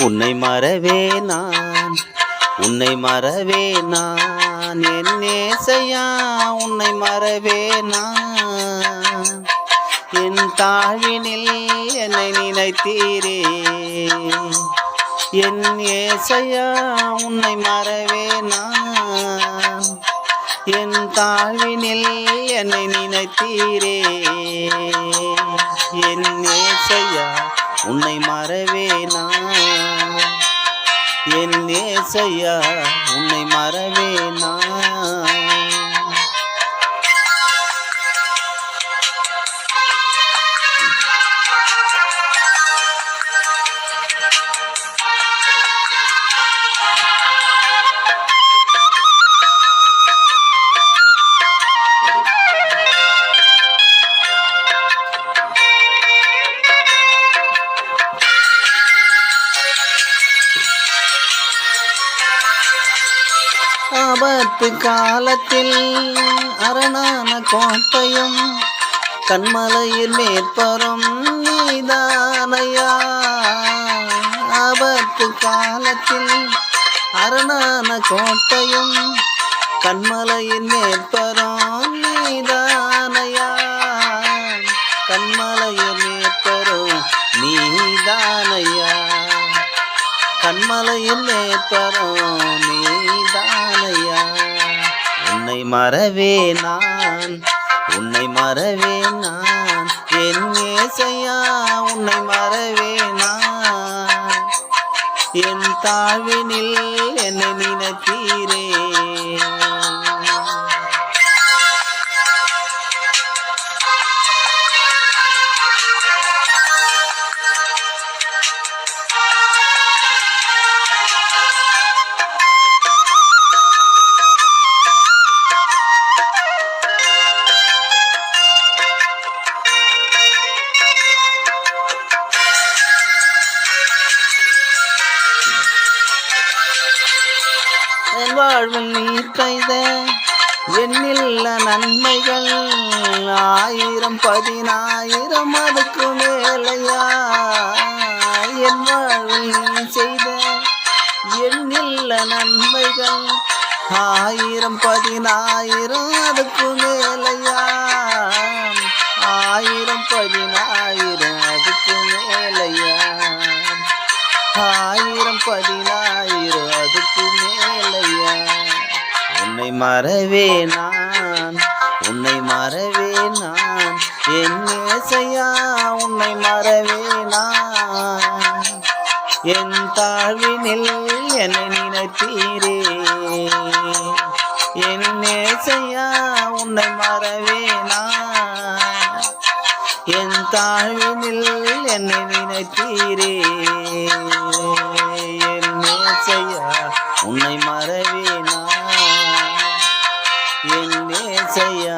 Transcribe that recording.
உன்னை மறவே நான், உன்னை மறவே நான், என் நேசையா உன்னை மறவே நான். என் தாழ்வினில் என்னை நினைத்தீரே, என் ஏசையா உன்னை மறவே நான். என் தாழ்வினில் என்னை நினைத்தீரே, என் ஏசையா உன்னை மறவே நான். என் ஏசையா உன்னை மறவே நான். ஆபத்து காலத்தில் அரணான கோட்டையும் கண்மலையில் மேற்பரும் நீதானையா. ஆபத்து காலத்தில் அரணான கோட்டையும் கண்மலையில் மேற்பரும் நீதானையா. கண்மலையில் மேற்பரும் நீதானையா. கண்மலையில் மேற்பரும் நீதானையா. உன்னை மறவே நான், உன்னை மறவே நான், என் ஏசையா உன்னை மறவே நான். என் தாழ்வினில் என்னை நினைத்தீரே, என் வாழ்வில் நீர் கைத எண்ணில்ல நன்மைகள் 1000 10,000 அதுக்கு மேலையா. என் வாழ்வில் நீ செய்த எண்ணில்ல நன்மைகள் 1000 10,000 அதுக்கு மேலையா. 1000 10,000 அதுக்கு மேலையா. 1000 10,000 அதுக்கு மேலையா. உன்னை மறவே நான், உன்னை மறவே நான், என் ஏசையா உன்னை மறவே நான். என் தாழ்வினில் என்னை நினைத்தீரே, என் ஏசையா உன்னை மறவே நான். என் தாழ்வினில் என்னை நினைத்தீரே, என் ஏசையா உன்னை மறவே நான். என் ஏசையா